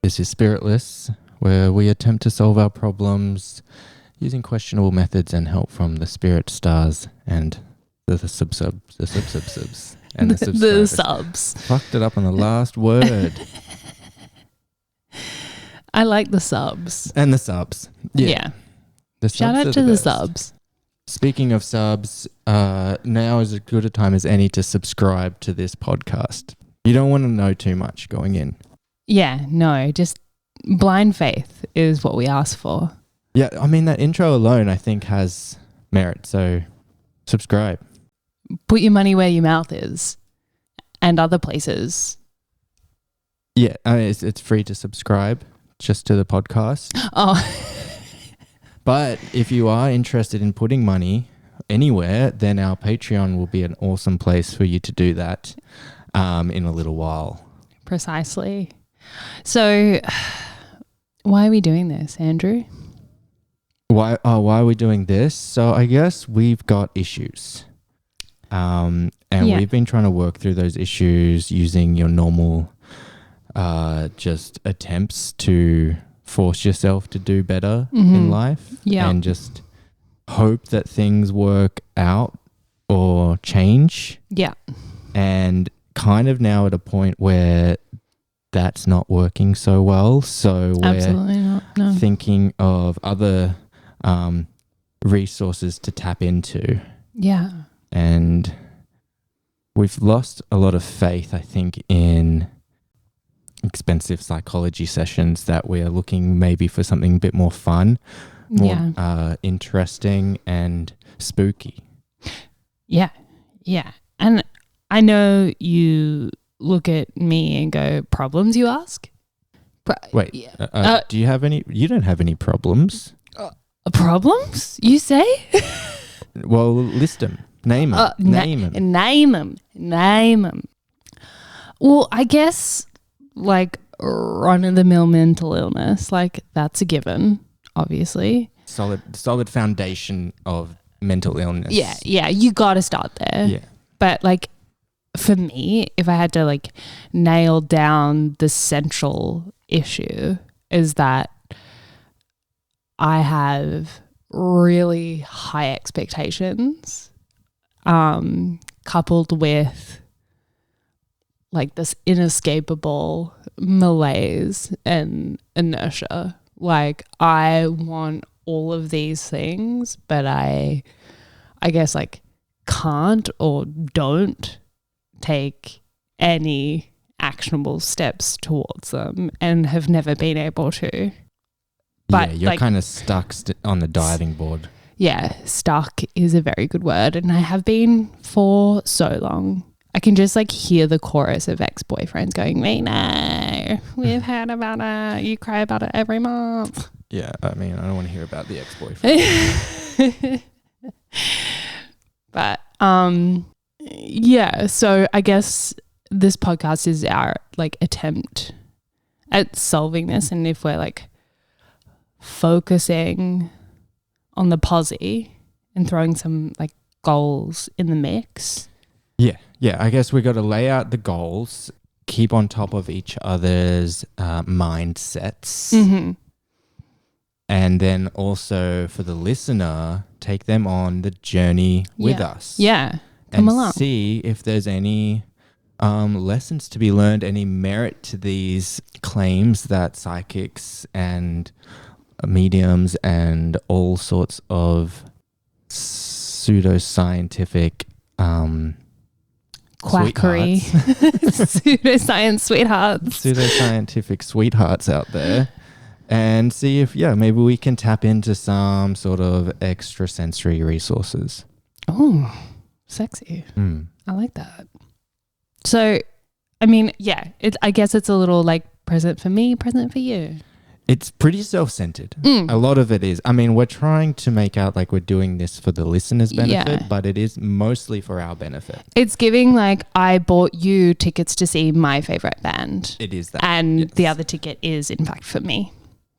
This is Spiritless, where we attempt to solve our problems using questionable methods and help from the spirit stars and the subs and the subscribers. The subs. Fucked it up on the last word. I like the subs. And the subs. Yeah. The subs Shout are out to the best. subs. Speaking of subs, now is as good a time as any to subscribe to this podcast. You don't want to know too much going in. Yeah, no, just blind faith is what we ask for. Yeah, I mean, that intro alone, I think, has merit. So subscribe. Put your money where your mouth is and other places. Yeah, it's free to subscribe just to the podcast. Oh, But if you are interested in putting money anywhere, then our Patreon will be an awesome place for you to do that in a little while. precisely. So why are we doing this, Andrew? Why are we doing this? So I guess we've got issues. And we've been trying to work through those issues using your normal just attempts to force yourself to do better in life. Yeah. And just hope that things work out or change. Yeah. And kind of now at a point where that's not working so well. So we're Absolutely not. No. thinking of other resources to tap into. Yeah. And we've lost a lot of faith, I think, in expensive psychology sessions, that we are looking maybe for something a bit more fun, more interesting and spooky. Yeah. Yeah. And I know you look at me and go, problems you ask? Wait, do you have any? You don't have any problems. Problems, you say? Well, list them. Name them. Name them. Well, I guess like run-of-the-mill mental illness, like that's a given, obviously. Solid foundation of mental illness. Yeah, you got to start there. Yeah. But like for me, if I had to like nail down the central issue, is that I have really high expectations, coupled with like this inescapable malaise and inertia. Like I want all of these things, but I guess like can't or don't take any actionable steps towards them and have never been able to. But yeah, you're like, kind of stuck on the diving board. Yeah, stuck is a very good word, and I have been for so long. I can just like hear the chorus of ex-boyfriends going, "We know, we've heard about it. You cry about it every month." Yeah, I mean, I don't want to hear about the ex-boyfriend. But yeah, so I guess this podcast is our like attempt at solving this, and if we're like focusing on the posi and throwing some like goals in the mix. Yeah, I guess we got to lay out the goals, keep on top of each other's mindsets, and then also for the listener, take them on the journey with us. Yeah, come along. See if there's any lessons to be learned, any merit to these claims that psychics and mediums and all sorts of pseudoscientific quackery pseudoscience pseudoscientific sweethearts out there, and see if maybe we can tap into some sort of extrasensory resources. Oh, sexy. I like that. So I mean, I guess it's a little like present for me, present for you. It's pretty self-centered. A lot of it is. I mean, we're trying to make out like we're doing this for the listener's benefit, but it is mostly for our benefit. It's giving like I bought you tickets to see my favorite band. It is that. And the other ticket is in fact for me.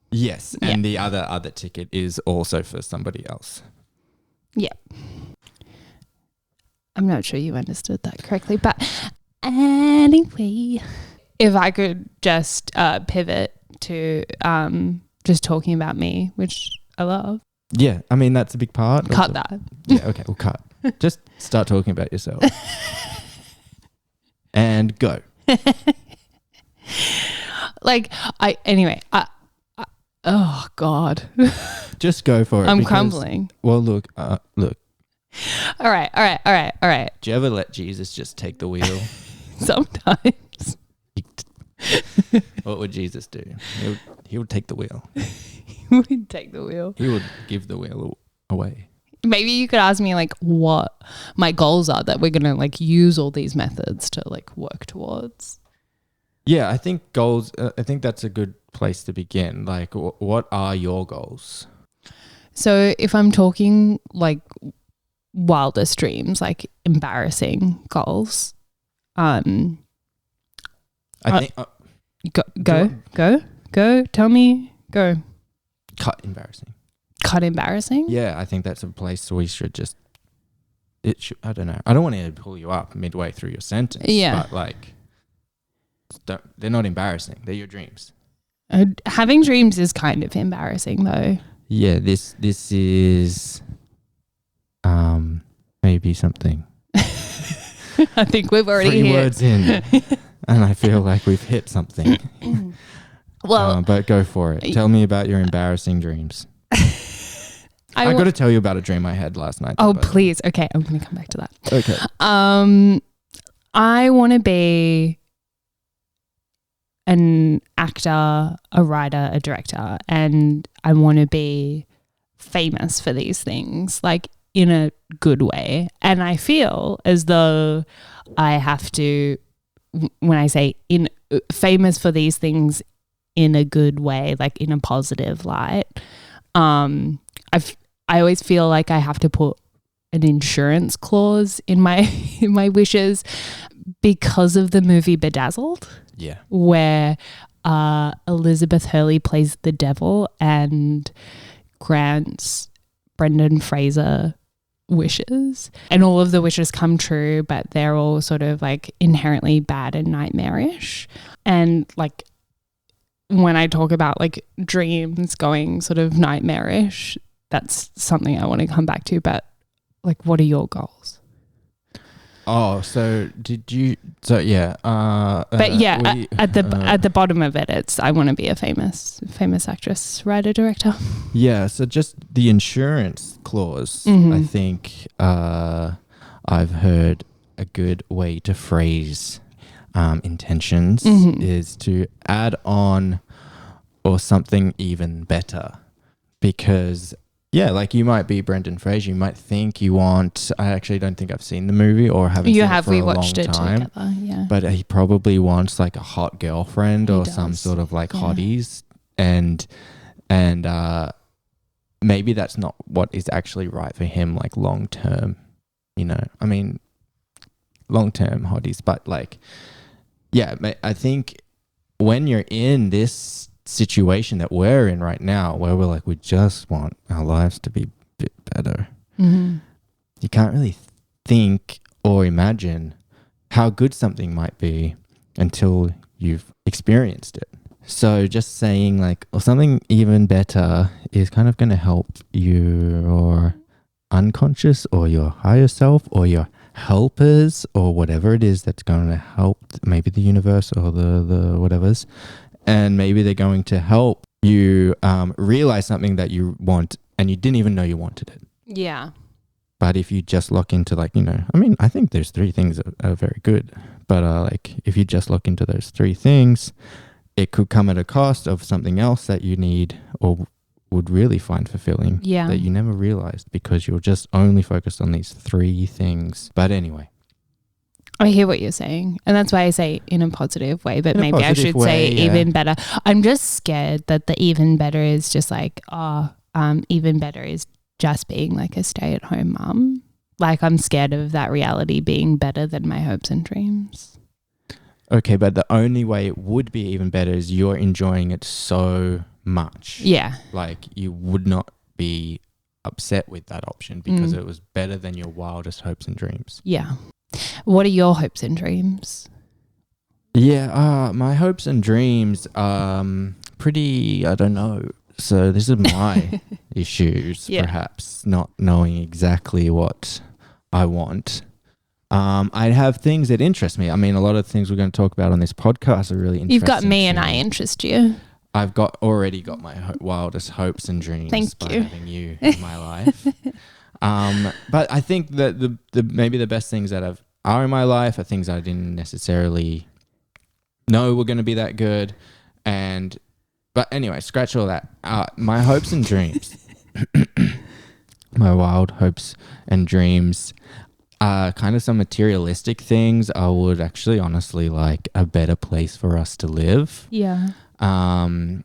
Yes, and the other ticket is also for somebody else. Yeah. I'm not sure you understood that correctly, but anyway. if I could just pivot to just talking about me, which I love. Yeah, I mean, that's a big part. Cut that. Yeah, okay, we'll cut. Just start talking about yourself. And go. Oh God. Just go for it. I'm crumbling. Well, look. All right. Do you ever let Jesus just take the wheel? Sometimes. What would Jesus do? He would take the wheel. He would take the wheel. He would give the wheel away. Maybe you could ask me like what my goals are that we're going to like use all these methods to like work towards. Yeah, I think goals, I think that's a good place to begin. Like, what are your goals? So if I'm talking like wildest dreams, like embarrassing goals, I think... Go, tell me, go. Cut embarrassing. Cut embarrassing? Yeah, I think that's a place we should just... I don't know. I don't want to pull you up midway through your sentence. Yeah. But like... they're not embarrassing. They're your dreams. Having dreams is kind of embarrassing though. Yeah, this is maybe something. I think we've already 3 words in, and I feel like we've hit something. Well, but go for it. Tell me about your embarrassing dreams. I got to tell you about a dream I had last night. Oh, please. Okay, I'm going to come back to that. Okay. I want to be an actor, a writer, a director, and I want to be famous for these things, like in a good way. And I feel as though I have to, when I say famous for these things in a good way, like in a positive light, I always feel like I have to put an insurance clause in my wishes because of the movie Bedazzled. Yeah. Where Elizabeth Hurley plays the devil and grants Brendan Fraser wishes, and all of the wishes come true, but they're all sort of like inherently bad and nightmarish. And like when I talk about like dreams going sort of nightmarish, that's something I want to come back to. But like, what are your goals? Oh, so did you? So yeah. But yeah, at the bottom of it, it's I want to be a famous actress, writer, director. Yeah. So just the insurance clause. Mm-hmm. I think I've heard a good way to phrase intentions is to add on or something even better, because. Yeah, like you might be Brendan Fraser. You might think you want... I actually don't think I've seen the movie or haven't seen it for a long time. Together, yeah. But he probably wants like a hot girlfriend or some sort of like hotties. And maybe that's not what is actually right for him, like long term, you know. I mean, long term hotties. But like, yeah, I think when you're in this situation that we're in right now, where we're like, we just want our lives to be a bit better, you can't really think or imagine how good something might be until you've experienced it. So just saying like, or something even better is kind of going to help your unconscious or your higher self or your helpers or whatever it is that's going to help, maybe the universe or the whatever's. And maybe they're going to help you realize something that you want and you didn't even know you wanted it. Yeah. But if you just lock into like, you know, I mean, I think there's 3 things that are very good. But like if you just look into those 3 things, it could come at a cost of something else that you need or would really find fulfilling that you never realized because you're just only focused on these 3 things. But anyway. I hear what you're saying. And that's why I say in a positive way, but maybe I should say even better. I'm just scared that the even better is just like, even better is just being like a stay-at-home mum. Like I'm scared of that reality being better than my hopes and dreams. Okay, but the only way it would be even better is you're enjoying it so much. Yeah. Like you would not be upset with that option because it was better than your wildest hopes and dreams. Yeah. What are your hopes and dreams? Yeah, my hopes and dreams, pretty, I don't know. So this is my issues, Yeah. perhaps, not knowing exactly what I want. I have things that interest me. I mean, a lot of things we're going to talk about on this podcast are really interesting. You've got me and I interest you. I've already got my wildest hopes and dreams by having you in my life. But I think that the maybe the best things that are in my life are things I didn't necessarily know were going to be that good. But anyway, scratch all that. My hopes and dreams, my wild hopes and dreams are kind of some materialistic things. I would actually honestly like a better place for us to live. Yeah. I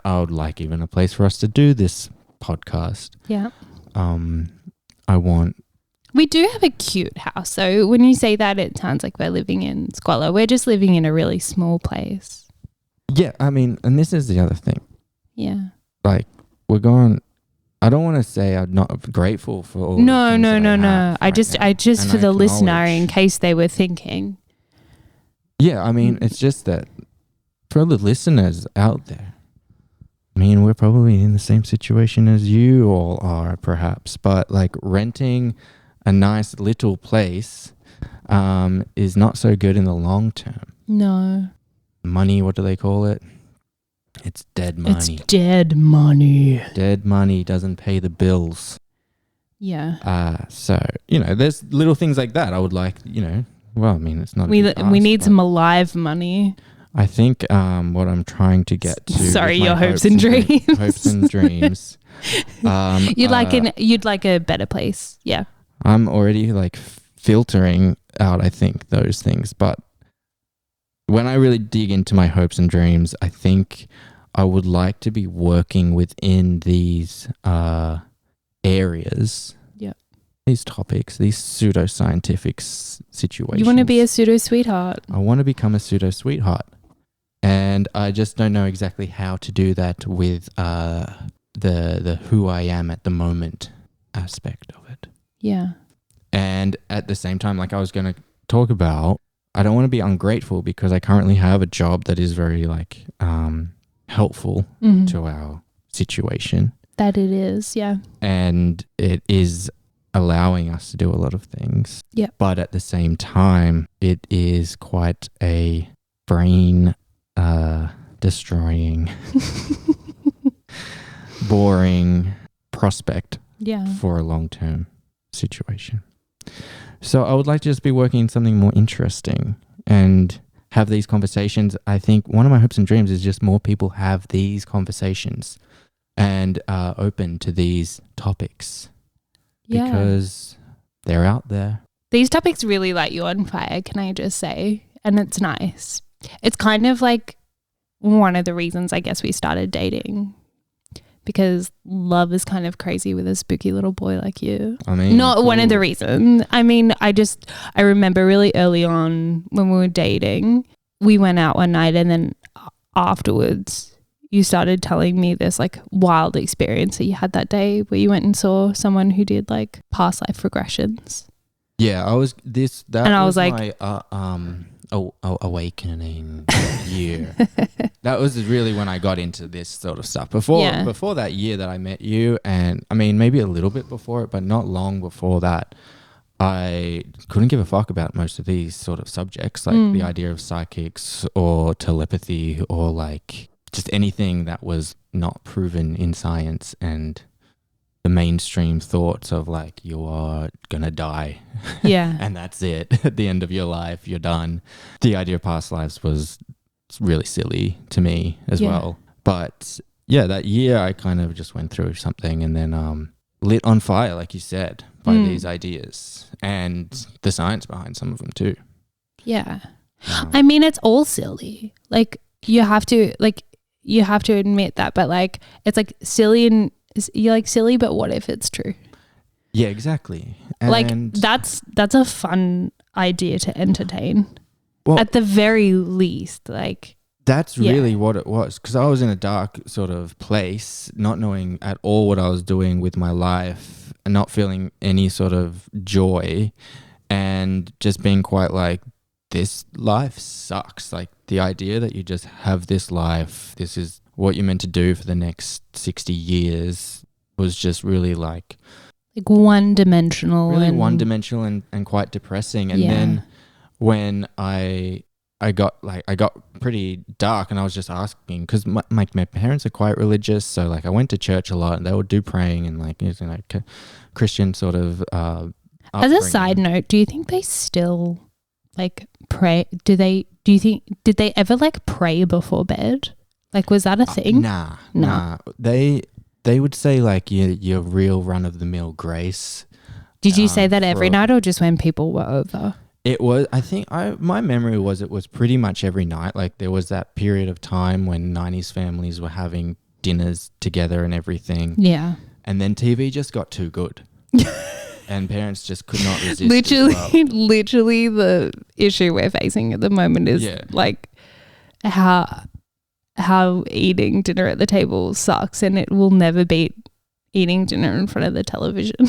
would like even a place for us to do this podcast. Yeah. We do have a cute house. So when you say that, it sounds like we're living in squalor. We're just living in a really small place. Yeah, I mean, and this is the other thing. Yeah. Like, I don't want to say I'm not grateful for all No. I just for the listener, in case they were thinking. Yeah, I mean, it's just that for the listeners out there, I mean, we're probably in the same situation as you all are, perhaps, but like renting a nice little place is not so good in the long term. No. Money, what do they call it? It's dead money. It's dead money. Dead money doesn't pay the bills. Yeah. So, there's little things like that I would like, well, I mean, it's not. We need some alive money. I think what I'm trying to get to. Sorry, your hopes and dreams. Hopes and dreams. You'd like a better place. Yeah. I'm already like filtering out, I think, those things. But when I really dig into my hopes and dreams, I think I would like to be working within these areas. Yeah. These topics, these pseudoscientific situations. You want to be a pseudo sweetheart. I want to become a pseudo sweetheart. And I just don't know exactly how to do that with the who I am at the moment aspect of it. Yeah. And at the same time, like I was going to talk about, I don't want to be ungrateful because I currently have a job that is very like helpful to our situation. That it is, yeah. And it is allowing us to do a lot of things. Yeah. But at the same time, it is quite a brain destroying, boring prospect for a long-term situation. So I would like to just be working in something more interesting and have these conversations. I think one of my hopes and dreams is just more people have these conversations and are open to these topics because they're out there. These topics really light you on fire, can I just say? And it's nice. It's kind of like one of the reasons I guess we started dating, because love is kind of crazy with a spooky little boy like you. I mean, not cool. One of the reasons. I mean, I remember really early on when we were dating, we went out one night and then afterwards you started telling me this like wild experience that you had that day where you went and saw someone who did like past life regressions. Yeah, I was like, my awakening year. That was really when I got into this sort of stuff. Before that year that I met you, and I mean maybe a little bit before it, but not long before that, I couldn't give a fuck about most of these sort of subjects, like the idea of psychics or telepathy or like just anything that was not proven in science and the mainstream thoughts of like you are gonna die and that's it. At the end of your life you're done. The idea of past lives was really silly to me as well. But yeah, that year I kind of just went through something and then lit on fire, like you said, by these ideas and the science behind some of them too. I mean, it's all silly. Like you have to admit that, but like it's like silly and you're like silly, but what if it's true? Yeah, exactly. And like that's a fun idea to entertain. Well, at the very least, like that's really what it was, because I was in a dark sort of place, not knowing at all what I was doing with my life and not feeling any sort of joy and just being quite like, this life sucks. Like the idea that you just have this life, this is what you're meant to do for the next 60 years was just really like one-dimensional. Really one-dimensional and quite depressing. And then when I got pretty dark, and I was just asking, because my parents are quite religious, so like I went to church a lot and they would do praying and like, you know, Christian sort of As a side note, do you think they still like pray? Did they ever like pray before bed? Like, was that a thing? Nah. They would say like your real run-of-the-mill grace. Did you say that every night or just when people were over? It was, I think, my memory was it was pretty much every night. Like there was that period of time when 90s families were having dinners together and everything. Yeah. And then TV just got too good. And parents just could not resist. Literally the issue we're facing at the moment is like how eating dinner at the table sucks, and it will never beat eating dinner in front of the television.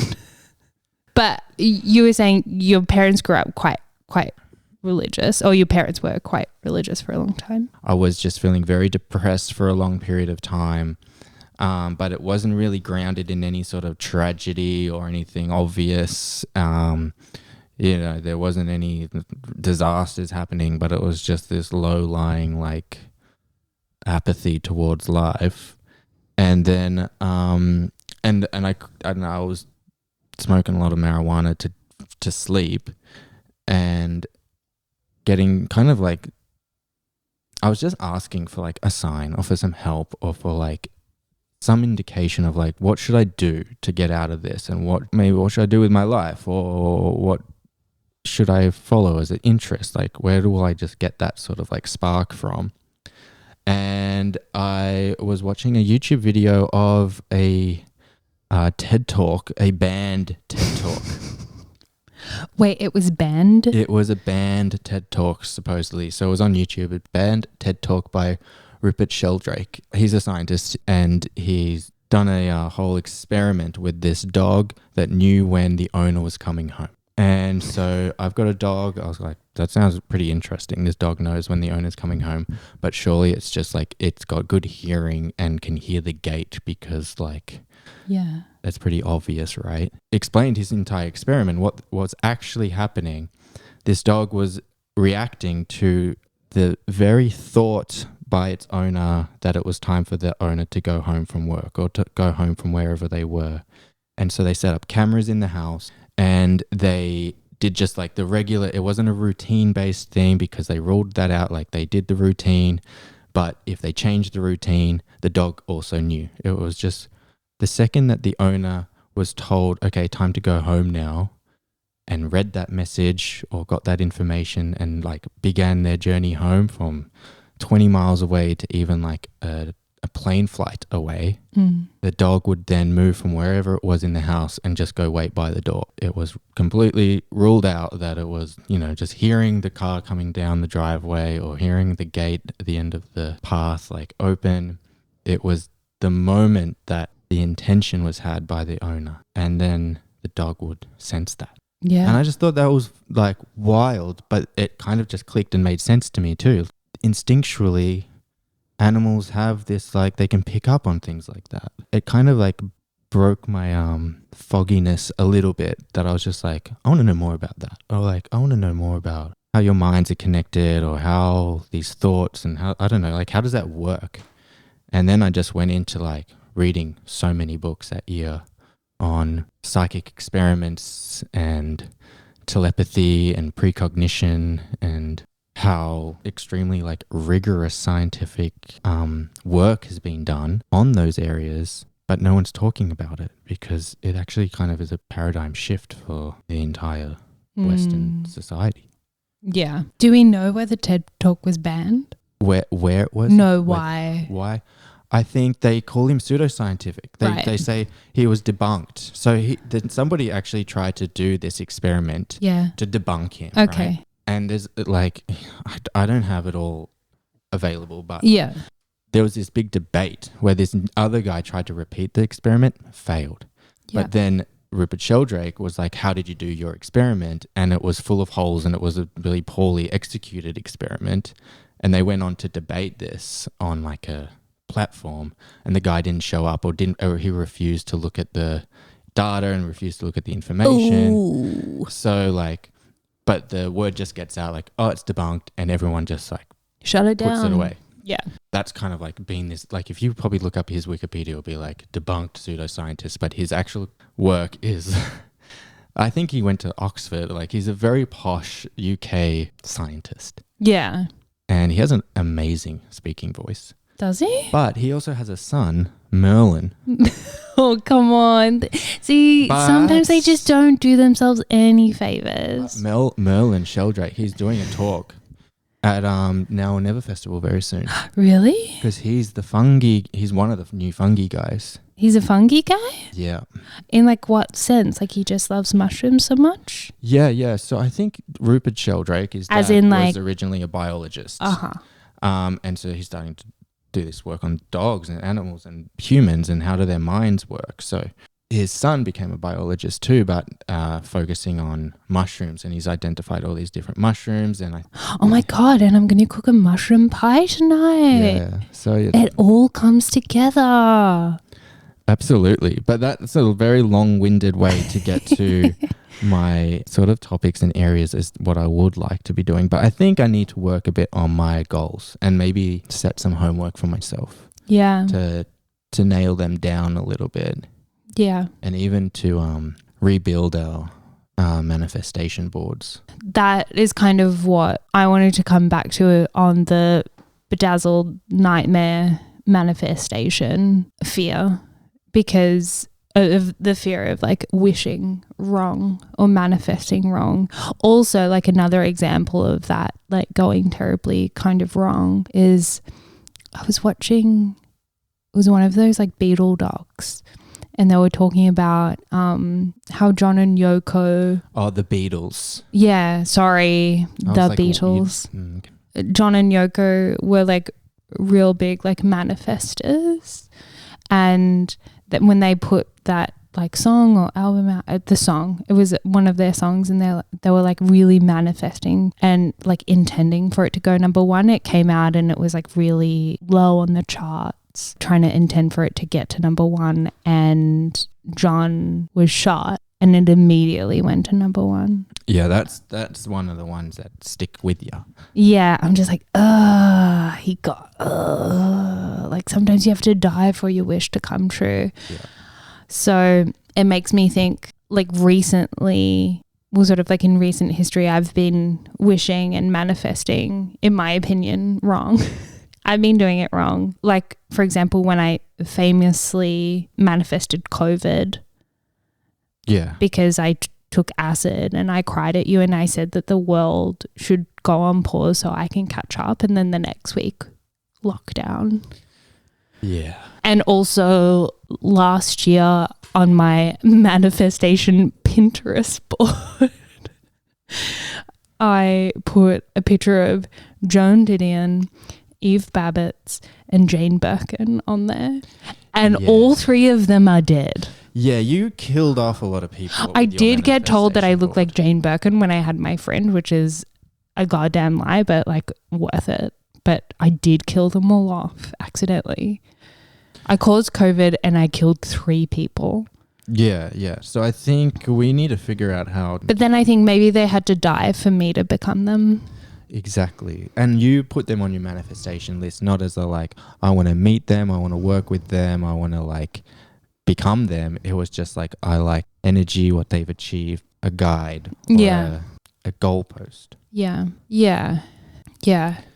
But you were saying your parents grew up quite religious, or your parents were quite religious for a long time. I was just feeling very depressed for a long period of time, but it wasn't really grounded in any sort of tragedy or anything obvious. You know, there wasn't any disasters happening, but it was just this low-lying like apathy towards life. And then and I was smoking a lot of marijuana to sleep, and getting kind of like, I was just asking for like a sign or for some help or for like some indication of like, what should I do to get out of this, and what should I do with my life, or what should I follow as an interest? Like, where do I just get that sort of like spark from? And I was watching a YouTube video of a TED Talk, a banned TED Talk. Wait, it was banned? It was a banned TED Talk, supposedly. So it was on YouTube. A banned TED Talk by Rupert Sheldrake. He's a scientist, and he's done a whole experiment with this dog that knew when the owner was coming home. And so I've got a dog. I was like, that sounds pretty interesting. This dog knows when the owner's coming home, but surely it's just like it's got good hearing and can hear the gate, because like, yeah, that's pretty obvious, right? Explained his entire experiment. What was actually happening, this dog was reacting to the very thought by its owner that it was time for the owner to go home from work or to go home from wherever they were. And so they set up cameras in the house, and they did just like the regular, it wasn't a routine based thing because they ruled that out. Like they did the routine, but if they changed the routine, the dog also knew. It was just the second that the owner was told, okay, time to go home now, and read that message or got that information and like began their journey home from 20 miles away to even like a plane flight away, the dog would then move from wherever it was in the house and just go wait by the door. It was completely ruled out that it was, you know, just hearing the car coming down the driveway or hearing the gate at the end of the path like open. It was the moment that the intention was had by the owner, and then the dog would sense that. Yeah. And I just thought that was like wild, but it kind of just clicked and made sense to me too. Instinctually, animals have this, like, they can pick up on things like that. It kind of like broke my fogginess a little bit, that I was just like, I want to know more about that, or like I want to know more about how your minds are connected, or how these thoughts, and how, I don't know, like how does that work? And then I just went into like reading so many books that year on psychic experiments and telepathy and precognition, and how extremely like rigorous scientific work has been done on those areas, but no one's talking about it because it actually kind of is a paradigm shift for the entire Western society. Yeah. Do we know where the TED Talk was banned? Where it was? No, why? Why? I think they call him pseudoscientific. They say he was debunked. So somebody actually tried to do this experiment to debunk him. Okay. Right? And there's like, I don't have it all available, but there was this big debate where this other guy tried to repeat the experiment, failed. Yeah. But then Rupert Sheldrake was like, how did you do your experiment? And it was full of holes and it was a really poorly executed experiment. And they went on to debate this on like a platform, and the guy didn't show up, or he refused to look at the data and refused to look at the information. Ooh. So like, but the word just gets out like, oh, it's debunked, and everyone just like shut it down, puts it away. Yeah. That's kind of like being this, like if you probably look up his Wikipedia, it'll be like debunked pseudoscientist, but his actual work is, I think he went to Oxford, like he's a very posh UK scientist. Yeah. And he has an amazing speaking voice. Does he? But he also has a son, Merlin. Oh, come on. See, sometimes they just don't do themselves any favors. Merlin Sheldrake, he's doing a talk at Now or Never Festival very soon. Really? Because he's one of the new fungi guys. He's a fungi guy? Yeah. In like what sense? Like he just loves mushrooms so much? Yeah. So I think Rupert Sheldrake was originally a biologist. Uh-huh. And so he's starting to do this work on dogs and animals and humans and how do their minds work. So his son became a biologist too, but focusing on mushrooms, and he's identified all these different mushrooms. And oh my God, and I'm going to cook a mushroom pie tonight. Yeah. So it all comes together. Absolutely. But that's a very long-winded way to get to my sort of topics and areas is what I would like to be doing. But I think I need to work a bit on my goals and maybe set some homework for myself. Yeah. To nail them down a little bit. Yeah. And even to rebuild our manifestation boards. That is kind of what I wanted to come back to on the bedazzled nightmare manifestation fear, because of the fear of like wishing wrong or manifesting wrong. Also, like another example of that, like going terribly kind of wrong, is I was watching, it was one of those like Beatle docs, and they were talking about how John and Yoko. Oh, the Beatles. Yeah, sorry, the Beatles. John and Yoko were like real big like manifestors, and that when they put that like song or album out, it was one of their songs, and they were like really manifesting and like intending for it to go number one. It came out and it was like really low on the charts, trying to intend for it to get to number one, and John was shot and it immediately went to number one. Yeah, that's one of the ones that stick with you. Yeah, I'm just like, like sometimes you have to die for your wish to come true. Yeah. So it makes me think, like recently, well, sort of like in recent history, I've been wishing and manifesting, in my opinion, wrong. I've been doing it wrong. Like, for example, when I famously manifested COVID. Yeah. Because I took acid and I cried at you and I said that the world should go on pause so I can catch up, and then the next week, lockdown. Yeah. And also last year on my manifestation Pinterest board, I put a picture of Joan Didion, Eve Babbitts and Jane Birkin on there. And all three of them are dead. Yeah, you killed off a lot of people. I did get told that I look like Jane Birkin when I had my friend, which is a goddamn lie, but like worth it. But I did kill them all off accidentally. I caused COVID and I killed 3 people. Yeah. So I think we need to figure out how. But then I think maybe they had to die for me to become them. Exactly. And you put them on your manifestation list, not as a like, I want to meet them, I want to work with them, I want to like become them. It was just like, I like energy, what they've achieved, a guide, or a goalpost. Yeah.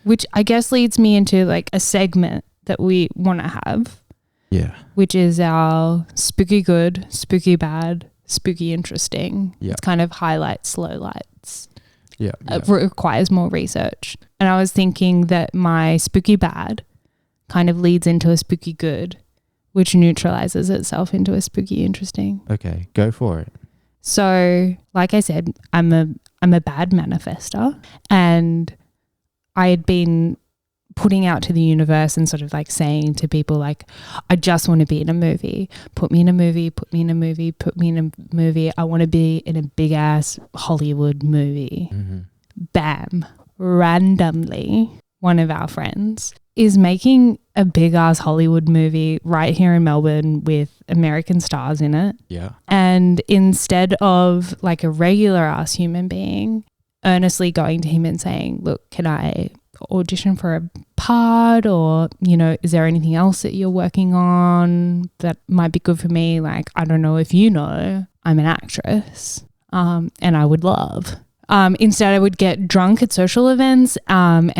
Which I guess leads me into like a segment that we want to have. Yeah. Which is our spooky good, spooky bad, spooky interesting. Yeah. It's kind of highlights, lowlights. Yeah. It requires more research. And I was thinking that my spooky bad kind of leads into a spooky good, which neutralizes itself into a spooky interesting. Okay, go for it. So, like I said, I'm a bad manifester, and I had been putting out to the universe and sort of like saying to people like, I just want to be in a movie. Put me in a movie, put me in a movie, put me in a movie. I want to be in a big ass Hollywood movie. Mm-hmm. Bam. Randomly, one of our friends is making a big ass Hollywood movie right here in Melbourne with American stars in it. Yeah. And instead of like a regular ass human being earnestly going to him and saying, look, can I audition for a part, or, you know, is there anything else that you're working on that might be good for me? Like, I don't know if you know, I'm an actress, and I would love. Instead, I would get drunk at social events and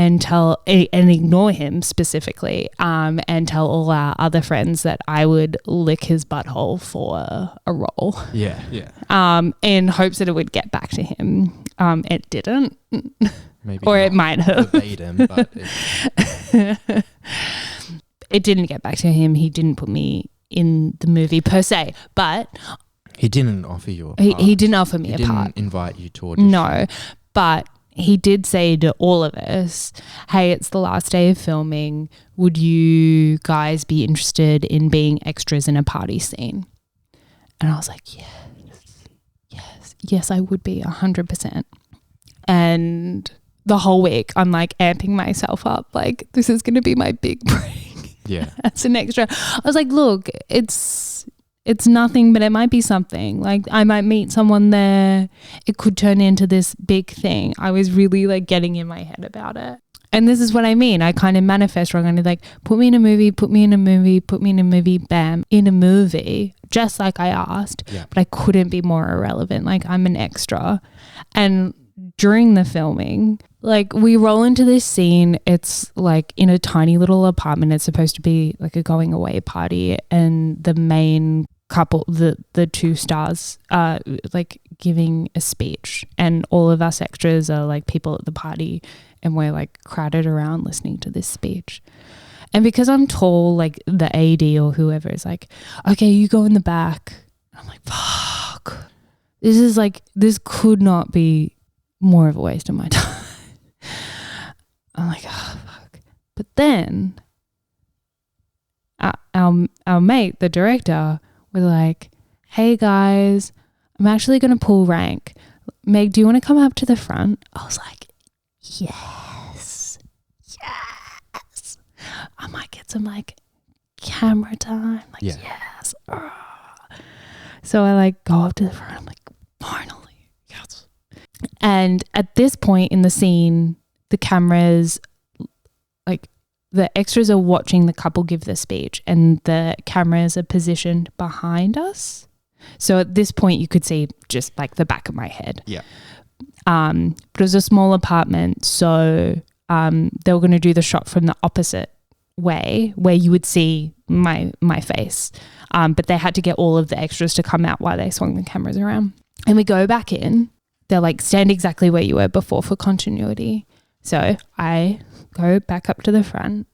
ignore him specifically, and tell all our other friends that I would lick his butthole for a role. Yeah, yeah. In hopes that it would get back to him. It didn't. Maybe or it might have. Verbatim, but it didn't get back to him. He didn't put me in the movie per se, but he didn't offer you a part. He didn't offer me he a didn't part. Invite you to audition. No, but he did say to all of us, hey, it's the last day of filming. Would you guys be interested in being extras in a party scene? And I was like, yes, I would be 100%. And the whole week I'm like amping myself up, like this is going to be my big break. Yeah. As an extra. I was like, look, it's nothing, but it might be something. Like I might meet someone there. It could turn into this big thing. I was really like getting in my head about it. And this is what I mean. I kind of manifest wrong. And like, put me in a movie, put me in a movie, put me in a movie, bam, in a movie, just like I asked. Yeah. But I couldn't be more irrelevant. Like I'm an extra. And during the filming, like we roll into this scene. It's like in a tiny little apartment. It's supposed to be like a going away party, and the main couple, the two stars, are like giving a speech, and all of us extras are like people at the party, and we're like crowded around listening to this speech. And because I'm tall, like the AD or whoever is like, okay, you go in the back. I'm like, fuck. This could not be more of a waste of my time. I'm like, oh, fuck. But then our mate, the director, was like, hey guys, I'm actually going to pull rank. Meg, do you want to come up to the front? I was like, yes. I might get some like camera time. Like, yeah. Yes. So I like go up to the front. I'm like, finally, yes. And at this point in the scene, the cameras, like the extras are watching the couple give the speech, and the cameras are positioned behind us. So at this point you could see just like the back of my head. Yeah. But it was a small apartment, so they were going to do the shot from the opposite way where you would see my face. But they had to get all of the extras to come out while they swung the cameras around. And we go back in. They're like, stand exactly where you were before for continuity. So I go back up to the front,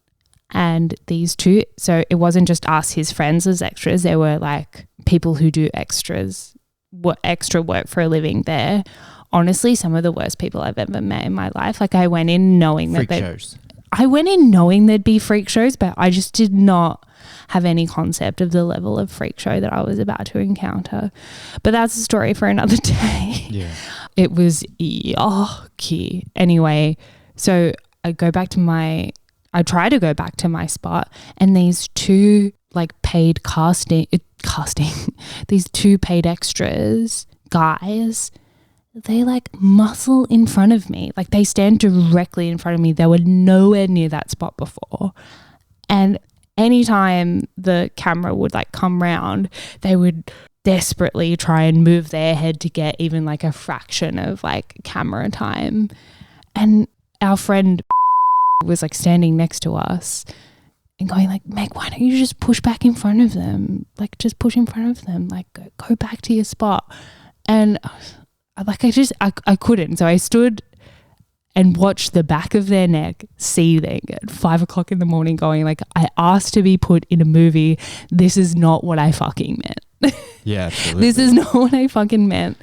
and these two, so it wasn't just us, his friends as extras. There were like people who do extra work for a living there. Honestly, some of the worst people I've ever met in my life. Like I went in knowing freak shows. I went in knowing there'd be freak shows, but I just did not have any concept of the level of freak show that I was about to encounter. But that's a story for another day. Yeah. It was yucky. Anyway, so I try to go back to my spot, and these two like paid casting, these two paid extras guys, they like muscle in front of me. Like they stand directly in front of me. They were nowhere near that spot before. And anytime the camera would like come round, they would desperately try and move their head to get even like a fraction of like camera time. And our friend was like standing next to us and going like, Meg, why don't you just push back in front of them? Like just push in front of them. Like go back to your spot. And I couldn't. So I stood and watched the back of their neck seething at 5 o'clock in the morning going like, I asked to be put in a movie. This is not what I fucking meant. Yeah, absolutely. This is not what I fucking meant.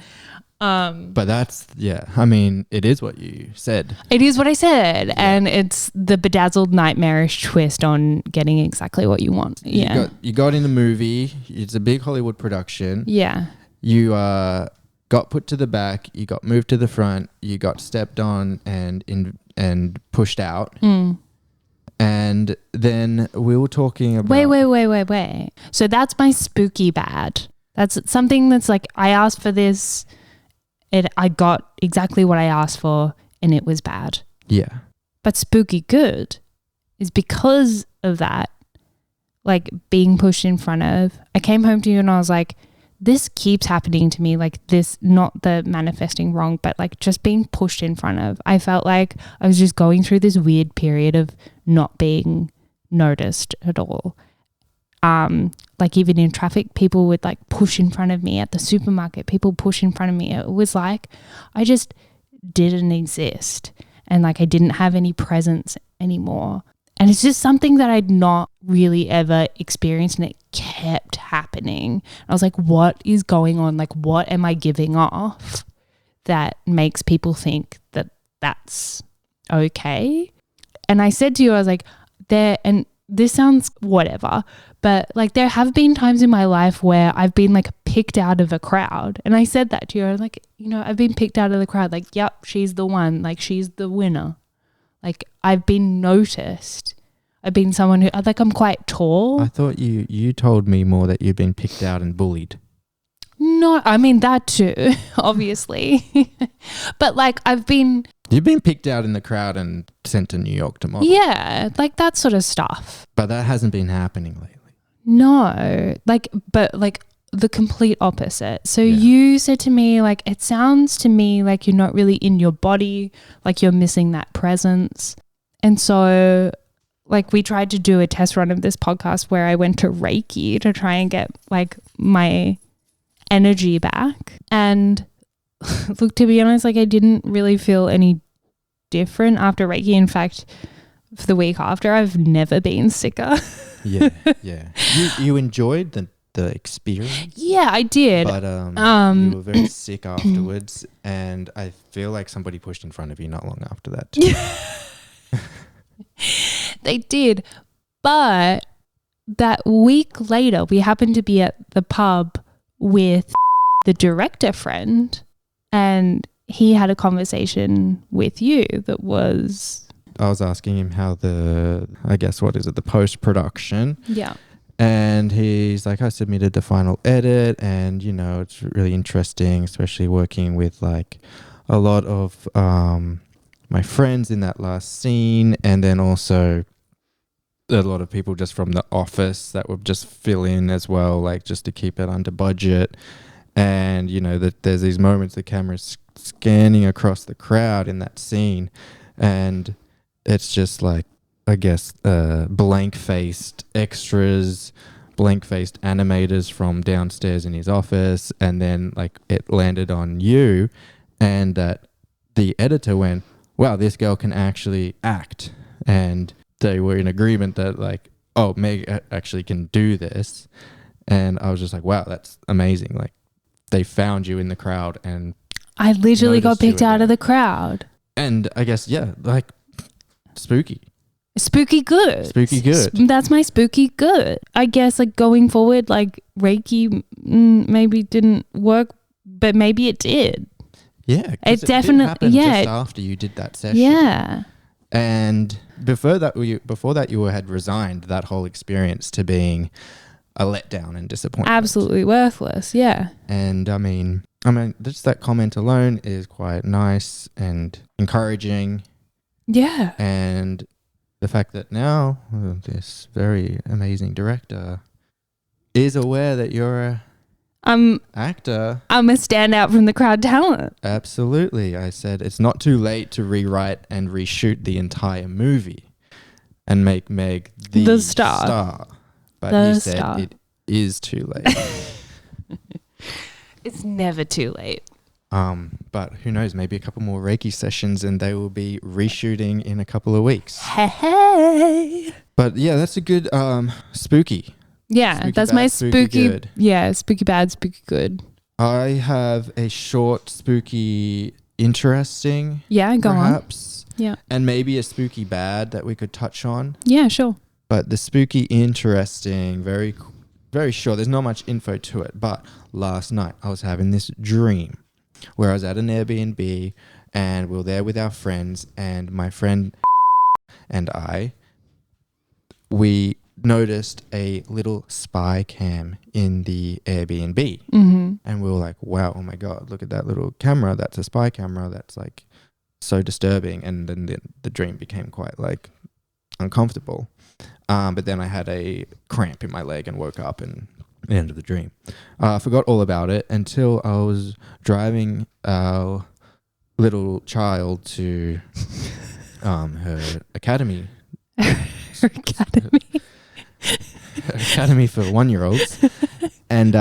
But that's, yeah, I mean, it is what you said. It is what I said. Yeah. And it's the bedazzled nightmarish twist on getting exactly what you want. Yeah. You got in the movie. It's a big Hollywood production. Yeah. You got put to the back. You got moved to the front. You got stepped on and pushed out. And then we were talking about... Wait. So that's my spooky bad. That's something that's like, I asked for this... I got exactly what I asked for and it was bad. Yeah. But spooky good is because of that, like being pushed in front of. I came home to you and I was like, this keeps happening to me. Like this, not the manifesting wrong, but like just being pushed in front of. I felt like I was just going through this weird period of not being noticed at all. Like even in traffic, people would like push in front of me. At the supermarket, people push in front of me. It was like I just didn't exist and like I didn't have any presence anymore. And it's just something that I'd not really ever experienced and it kept happening. I was like, what is going on? Like, what am I giving off that makes people think that that's okay? And I said to you, I was like, and this sounds whatever, but like there have been times in my life where I've been like picked out of a crowd. And I said that to you. I was like, you know, I've been picked out of the crowd. Like, yep, she's the one. Like, she's the winner. Like, I've been noticed. I've been someone who, like, I'm quite tall. I thought you told me more that you'd been picked out and bullied. No, I mean that too, obviously. But like you've been picked out in the crowd and sent to New York to model. Yeah, like that sort of stuff. But that hasn't been happening lately. No, but the complete opposite. So you said to me, like, it sounds to me like you're not really in your body, like you're missing that presence. And so like we tried to do a test run of this podcast where I went to Reiki to try and get like my energy back. And look, to be honest, like I didn't really feel any different after Reiki. In fact, for the week after, I've never been sicker. Yeah. You enjoyed the experience? Yeah, I did. But you were very sick afterwards, and I feel like somebody pushed in front of you not long after that too. They did. But that week later, we happened to be at the pub with the director friend, and he had a conversation with you that was... I was asking him how the post-production. Yeah. And he's like, I submitted the final edit and, you know, it's really interesting, especially working with like a lot of my friends in that last scene, and then also a lot of people just from the office that would just fill in as well, like just to keep it under budget. And, you know, that there's these moments the camera's scanning across the crowd in that scene, and it's just like, I guess, blank-faced extras, blank-faced animators from downstairs in his office, and then like it landed on you, and that the editor went, wow, this girl can actually act. And they were in agreement that like, oh, Meg actually can do this. And I was just like, wow, that's amazing. Like they found you in the crowd, and I literally got picked out of the crowd. And I guess, yeah, like spooky good. That's my spooky good. I guess like going forward, like Reiki maybe didn't work, but maybe it did. Yeah, it definitely happened just after you did that session. Yeah. And before that you had resigned that whole experience to being a letdown and disappointment. Absolutely worthless. Yeah. And I mean just that comment alone is quite nice and encouraging. Yeah. And the fact that now this very amazing director is aware that you're a actor. I'm a standout from the crowd talent. Absolutely. I said it's not too late to rewrite and reshoot the entire movie and make Meg the star. But you said it is too late. It's never too late. But who knows, maybe a couple more Reiki sessions and they will be reshooting in a couple of weeks. Hey. But yeah, that's a good spooky. Yeah, spooky that's bad, my spooky good. Yeah, spooky bad, spooky good. I have a short, spooky, interesting, Yeah, go perhaps, on. Yeah. and maybe a spooky bad that we could touch on. Yeah, sure. But the spooky, interesting, very short. There's not much info to it. But last night I was having this dream where I was at an Airbnb and we were there with our friends, and my friend and we noticed a little spy cam in the Airbnb. Mm-hmm. And we were like, wow, oh my God, look at that little camera. That's a spy camera. That's like so disturbing. And then the dream became quite like uncomfortable. But then I had a cramp in my leg and woke up and the end of the dream. I forgot all about it until I was driving our little child to her academy. Her academy. Academy for 1-year-olds. And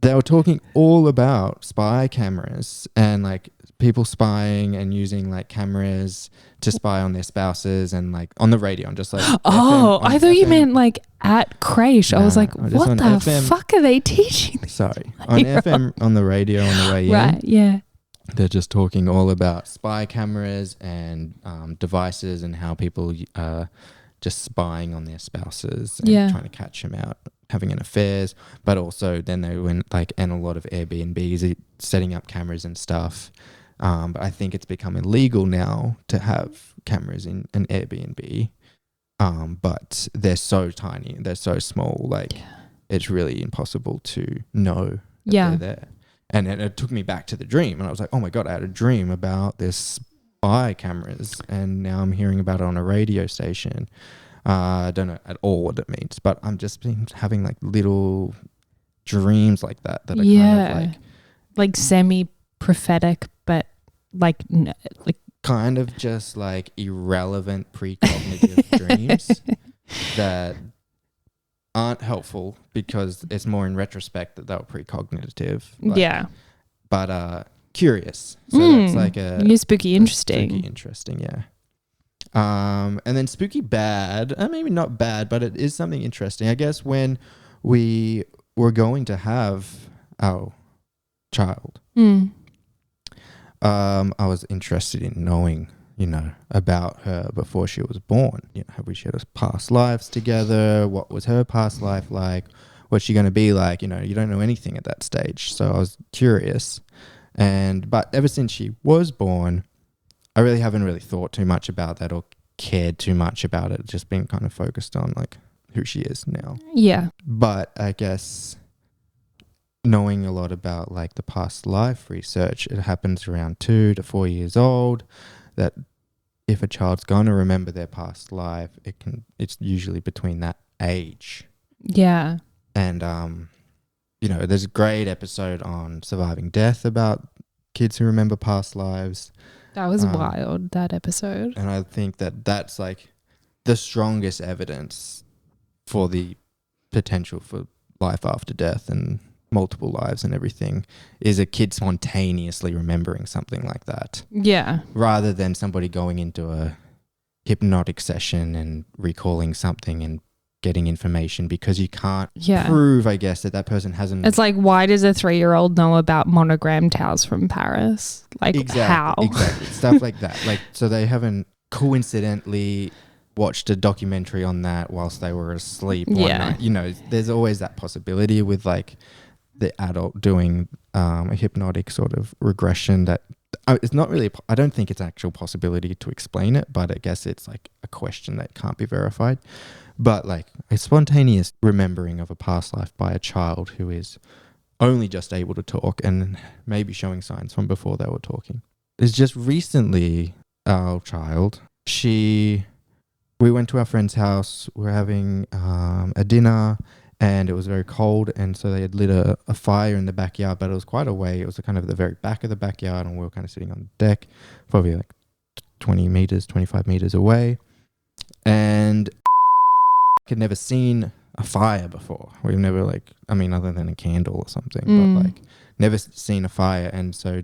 they were talking all about spy cameras and like people spying and using like cameras to spy on their spouses and like on the radio and just like Oh, I thought you meant like at creche. I was like, just what on the FM. fuck are they teaching? Sorry. On FM on the radio on the way in. Right, yeah. They're just talking all about spy cameras and devices and how people just spying on their spouses and trying to catch them out having an affairs. But also then they went like, and a lot of Airbnbs setting up cameras and stuff. But I think it's become illegal now to have cameras in an Airbnb. But they're so tiny, they're so small, like it's really impossible to know that they're there. And it took me back to the dream, and I was like, oh my God, I had a dream about this spy cameras, and now I'm hearing about it on a radio station. I don't know at all what it means, but I'm just been having like little dreams like that are kind of like semi-prophetic, but like kind of just like irrelevant precognitive dreams that aren't helpful because it's more in retrospect that they were precognitive. But curious. So that's like spooky interesting. Spooky interesting, yeah. And then spooky bad, maybe not bad, but it is something interesting. I guess when we were going to have our child, I was interested in knowing, about her before she was born. Have we shared past lives together? What was her past life like? What's she going to be like? You don't know anything at that stage. So I was curious. But ever since she was born, I really haven't really thought too much about that or cared too much about it. Just been kind of focused on like who she is now. Yeah. But I guess knowing a lot about like the past life research, it happens around 2 to 4 years old, that if a child's going to remember their past life, it's usually between that age. Yeah. And there's a great episode on surviving death about kids who remember past lives. That was wild, that episode. And I think that that's like the strongest evidence for the potential for life after death and multiple lives and everything, is a kid spontaneously remembering something like that. Yeah. Rather than somebody going into a hypnotic session and recalling something and getting information, because you can't prove, I guess, that person hasn't. It's like, why does a 3-year-old know about monogram towels from Paris? Like, how? Exactly. Stuff like that. Like, so they haven't coincidentally watched a documentary on that whilst they were asleep one night. There's always that possibility with like the adult doing a hypnotic sort of regression that it's not really, I don't think it's an actual possibility to explain it, but I guess it's like a question that can't be verified. But like a spontaneous remembering of a past life by a child who is only just able to talk and maybe showing signs from before they were talking. It's just recently our child, we went to our friend's house, we were having a dinner, and it was very cold, and so they had lit a fire in the backyard, but it was quite a way. It was kind of the very back of the backyard, and we were kind of sitting on the deck, probably like 20 meters, 25 meters away. And had never seen a fire before. We've never other than a candle or something, but like never seen a fire. And so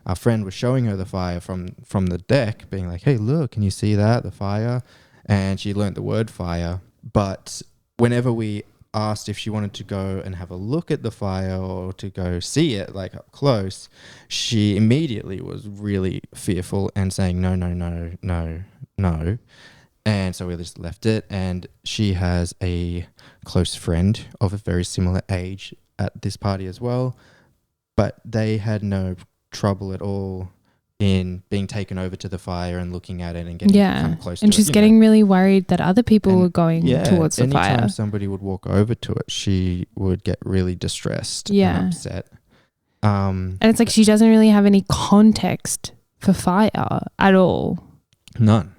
our friend was showing her the fire from the deck, being like, hey, look, can you see that? The fire? And she learnt the word fire. But whenever we asked if she wanted to go and have a look at the fire or to go see it like up close, she immediately was really fearful and saying no, no, no, no, no. And so we just left it. And she has a close friend of a very similar age at this party as well, but they had no trouble at all in being taken over to the fire and looking at it and getting kind of close to it. And she's getting really worried that other people were going towards the fire. Anytime somebody would walk over to it, she would get really distressed and upset. And it's like she doesn't really have any context for fire at all. None.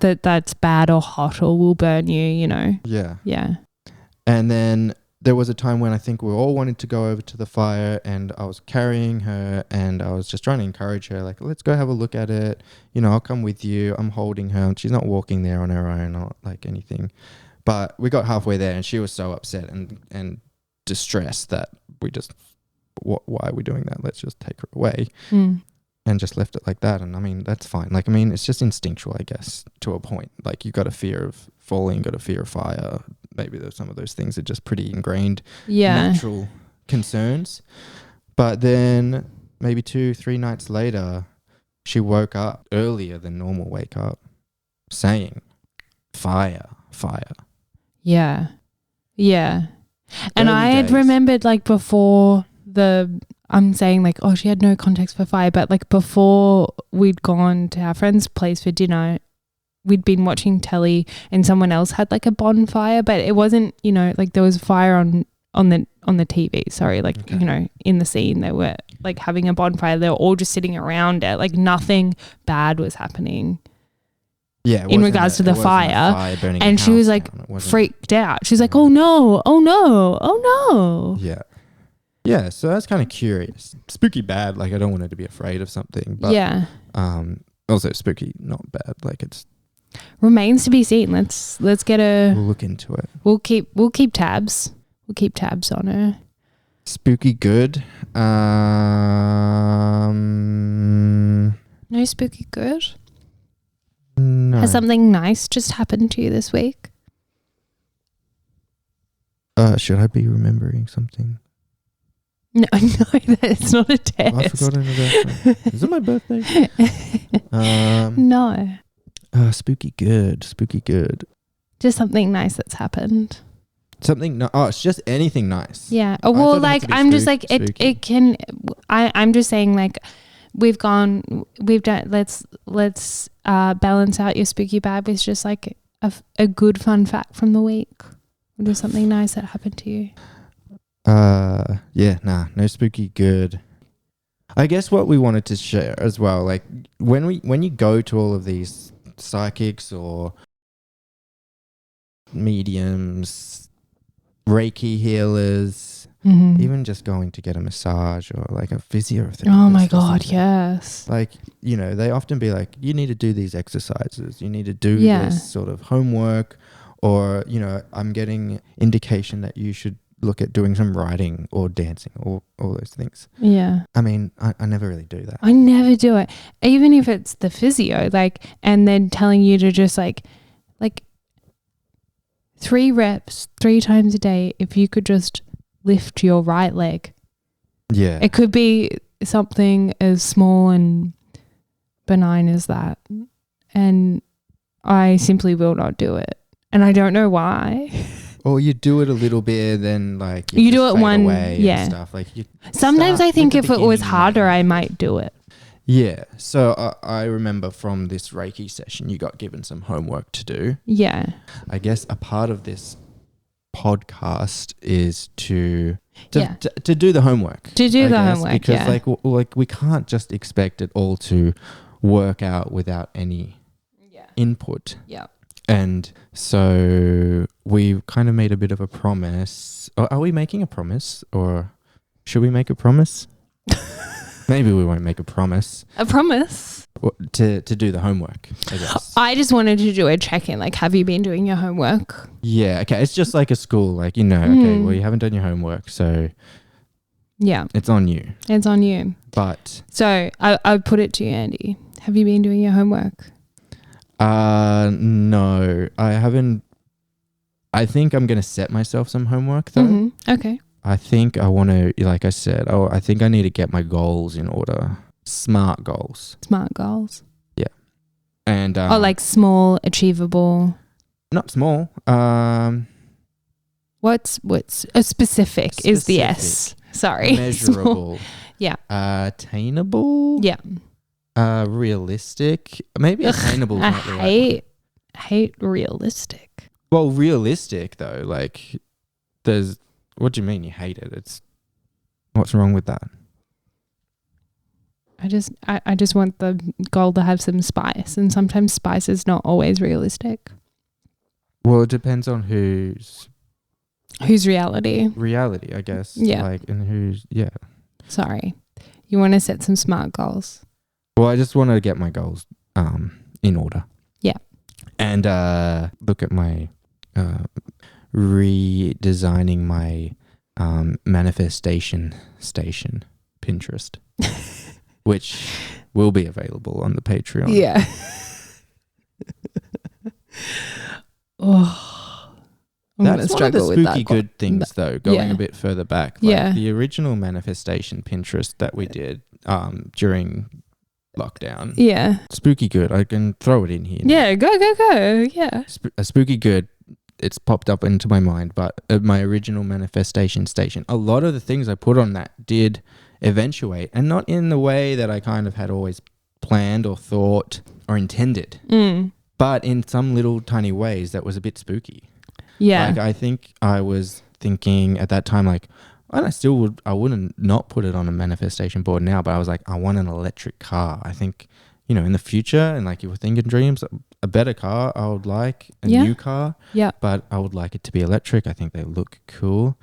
That's bad or hot or will burn you, you know. Yeah. Yeah. And then there was a time when I think we all wanted to go over to the fire, and I was carrying her and I was just trying to encourage her, like, let's go have a look at it. You know, I'll come with you. I'm holding her. She's not walking there on her own or like anything. But we got halfway there and she was so upset and distressed that we just, why are we doing that? Let's just take her away. And just left it like that. And I mean, that's fine. Like, I mean, it's just instinctual, I guess, to a point. Like, you got a fear of falling, got a fear of fire. Maybe there's some of those things are just pretty ingrained natural concerns. But then maybe 2-3 nights later, she woke up earlier than normal wake up saying, fire. Yeah. Yeah. And Early I had days. remembered like before I'm saying like, oh, she had no context for fire. But like before we'd gone to our friend's place for dinner, we'd been watching telly and someone else had like a bonfire, but it wasn't, you know, like there was fire on the TV. Sorry. Like, you know, in the scene, they were like having a bonfire. They were all just sitting around it. Like nothing bad was happening. Yeah. In regards to the fire and she was like freaked out. She's like, oh no. Yeah, so that's kind of curious. Spooky bad, like I don't want her to be afraid of something, but also spooky not bad, like it's remains to be seen. Let's get we'll look into it. We'll keep tabs. We'll keep tabs on her. Spooky good. No spooky good? No. Has something nice just happened to you this week? Should I be remembering something? No, it's not a test. I forgot about Is it my birthday? No. Spooky good. Just something nice that's happened. It's just anything nice. Yeah. Oh, well, like I'm just like it can. I'm just saying like we've done. Let's balance out your spooky bad with just like a good fun fact from the week. Or just something nice that happened to you. No spooky good. I guess what we wanted to share as well, like when you go to all of these psychics or mediums, Reiki healers, even just going to get a massage or like a physiotherapist. Oh my God, yes. Like, you know, they often be like, you need to do these exercises, you need to do this sort of homework, or, you know, I'm getting indication that you should look at doing some writing or dancing or all those things. Yeah. I mean, I never really do that. I never do it. Even if it's the physio, like, and then telling you to just like 3 reps 3 times a day, if you could just lift your right leg. Yeah. It could be something as small and benign as that. And I simply will not do it. And I don't know why. Or you do it a little bit, then like you do it one, and stuff. Like sometimes I think if it was harder, I might do it. Yeah. So I remember from this Reiki session, you got given some homework to do. Yeah. I guess a part of this podcast is to do the homework. To do the homework, because like we can't just expect it all to work out without any input. Yeah. And so we kind of made a bit of a promise. Are we making a promise, or should we make a promise? Maybe we won't make a promise. A promise? To do the homework, I guess. I just wanted to do a check-in. Like, have you been doing your homework? Yeah, okay. It's just like a school. Like, you know, okay, well, you haven't done your homework, so yeah, it's on you. It's on you. But so I put it to you, Andy. Have you been doing your homework? No, I haven't I think I'm going to set myself some homework though. Mm-hmm. Okay. I think I want to, like I said, I think I need to get my goals in order. Smart goals. Smart goals. Yeah. And like small, achievable. not small. What's a specific is the S. Sorry. Measurable. Yeah. Attainable. Yeah. Realistic. Maybe attainable is not the right. Hate realistic. Well, realistic though, like there's what do you mean you hate it? It's what's wrong with that? I just want the goal to have some spice, and sometimes spice is not always realistic. Well, it depends on whose reality, I guess. Yeah. Like and who's Sorry. You want to set some smart goals. Well, I just want to get my goals in order. Yeah. And look at my redesigning my manifestation station Pinterest, which will be available on the Patreon. Yeah. That's one of the spooky good things, though, going Yeah. a bit further back. Like Yeah. the original manifestation Pinterest that we did during lockdown. Yeah. Spooky good. I can throw it in here. Yeah. Go. Yeah. A spooky good. It's popped up into my mind, but my original manifestation station, a lot of the things I put on that did eventuate, and not in the way that I kind of had always planned or thought or intended, but in some little tiny ways that was a bit spooky. Yeah. Like I think I was thinking at that time, like, and I wouldn't not put it on a manifestation board now, but I was like, I want an electric car. I think, in the future, and like you were thinking dreams, a better car I would like, a new car. Yeah. But I would like it to be electric. I think they look cool.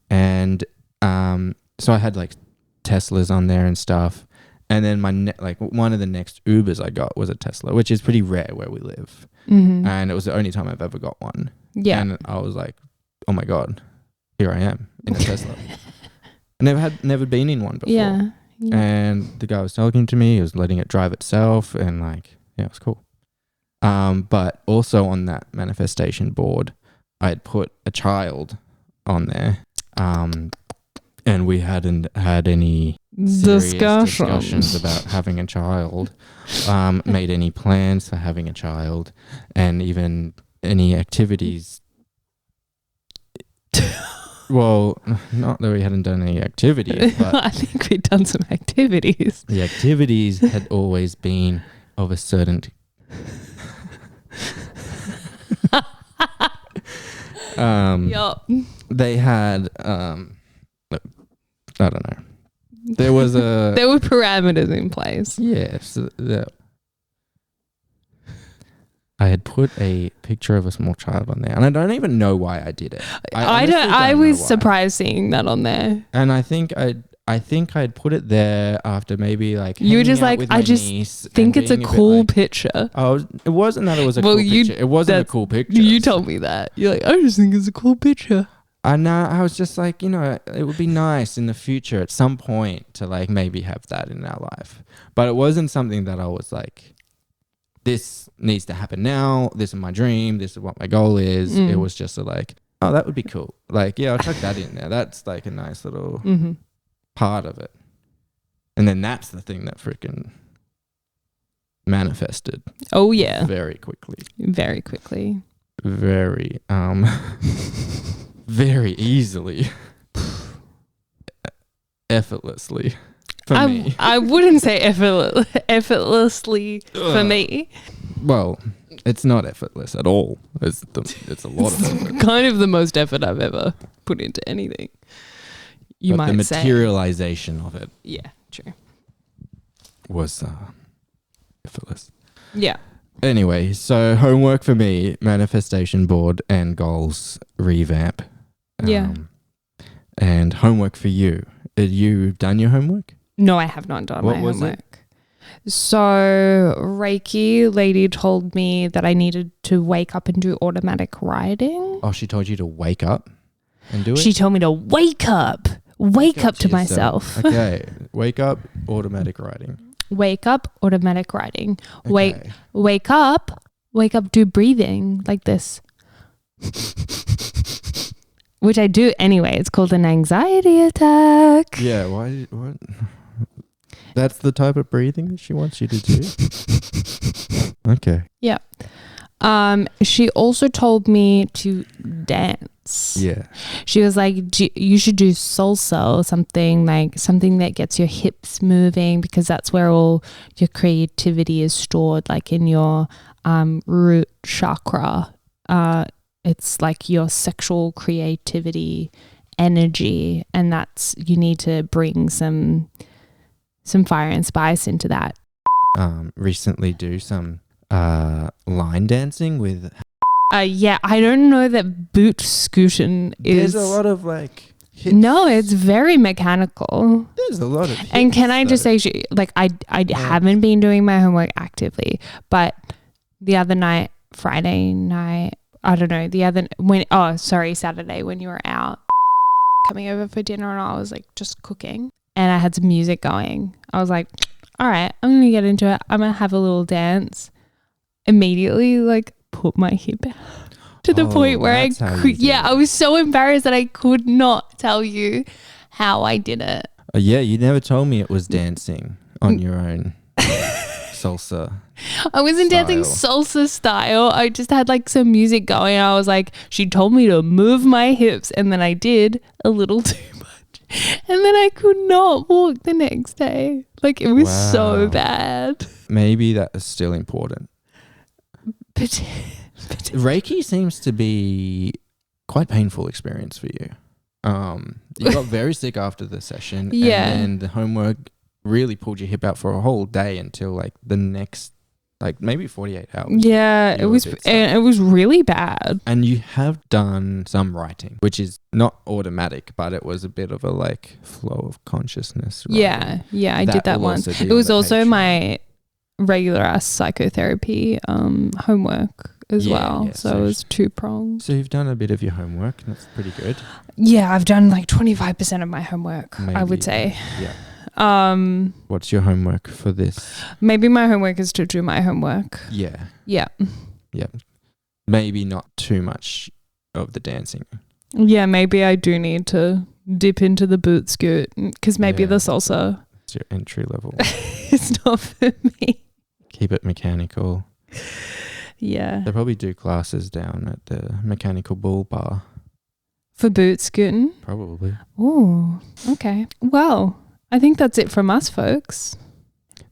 And so I had like Teslas on there and stuff. And then one of the next Ubers I got was a Tesla, which is pretty rare where we live. Mm-hmm. And it was the only time I've ever got one. Yeah. And I was like, oh my God, here I am in a Tesla. I never been in one before. Yeah. And the guy was talking to me, he was letting it drive itself, and like, yeah, it was cool. But also on that manifestation board, I had put a child on there. And we hadn't had any serious discussions about having a child, made any plans for having a child, and even any activities. Well, not that we hadn't done any activities, but I think we'd done some activities. the activities had always been of a certain Yup. they had I don't know. There was There were parameters in place. yes. I had put a picture of a small child on there, and I don't even know why I did it. I was know why. surprised seeing that on there. And I think I'd put it there after maybe like You were just hanging out like, with I my just niece think and it's a being bit cool like- picture. It wasn't that it was a Well, cool picture. It wasn't a cool picture. You told me that. You're like, I just think it's a cool picture. I was just like, it would be nice in the future at some point to like maybe have that in our life. But it wasn't something that I was like, this needs to happen now. This is my dream. This is what my goal is. It was just like, oh, that would be cool. Like, yeah, I'll chuck that in there. That's like a nice little part of it. And then that's the thing that freaking manifested. Oh yeah. Very quickly. Very quickly. Very very easily. Effortlessly for me. I wouldn't say effortlessly for me. Well, it's not effortless at all. It's a lot of effort. Kind of the most effort I've ever put into anything. You But might the say. materialization of it Yeah, true. was effortless. Yeah. Anyway, so homework for me, manifestation board and goals revamp. Yeah. And homework for you. Have you done your homework? No, I have not done What my was it? homework. So Reiki lady told me that I needed to wake up and do automatic writing. Oh, she told you to wake up and do it? She told me to wake up to yourself. myself. Okay. Wake up, automatic writing. Wake up, automatic writing. Okay. Wake up, do breathing like this. which I do anyway. It's called an anxiety attack. Yeah, why? What? That's the type of breathing that she wants you to do? Okay. Yeah. She also told me to dance. Yeah. She was like, you should do salsa or something that gets your hips moving, because that's where all your creativity is stored, like in your root chakra. It's like your sexual creativity energy, and that's, you need to bring some fire and spice into that. Recently do some line dancing with. Yeah, I don't know that boot scooting is. There's a lot of like. Hips. No, it's very mechanical. There's a lot of. Hips, and can I just say, like, I haven't been doing my homework actively, but the other night, Friday night, I don't know, Saturday, when you were out coming over for dinner, and I was like just cooking, and I had some music going. I was like, all right, I'm gonna get into it. I'm gonna have a little dance. Immediately, like, put my hip out to the point where I was so embarrassed that I could not tell you how I did it. Yeah, you never told me it was dancing on your own. Salsa. I wasn't dancing salsa style. I just had like some music going. I was like, she told me to move my hips, and then I did a little too much, and then I could not walk the next day. Like, it was so bad. Maybe that is still important. But Reiki seems to be quite painful experience for you. You got very sick after the session, and the homework really pulled your hip out for a whole day until like the next, like maybe 48 hours. Yeah, it was really bad. And you have done some writing, which is not automatic, but it was a bit of a like flow of consciousness. Yeah, I did that once. It was also my regular ass psychotherapy homework as well. So it was 2 prongs. So you've done a bit of your homework, and that's pretty good. Yeah, I've done like 25% of my homework, I would say. Yeah. What's your homework for this? Maybe my homework is to do my homework. Yeah. Yeah. Maybe not too much of the dancing. Yeah, maybe I do need to dip into the boot scoot, because maybe the salsa. It's your entry level. It's not for me. Keep it mechanical. Yeah. They probably do classes down at the Mechanical Bull Bar. For boot scooting? Probably. Oh, okay. Well, I think that's it from us, folks.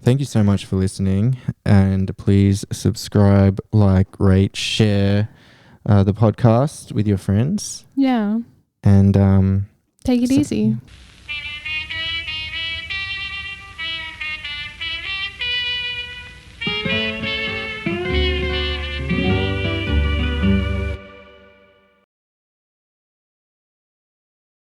Thank you so much for listening, and please subscribe, like, rate, share the podcast with your friends. Yeah. And take it easy.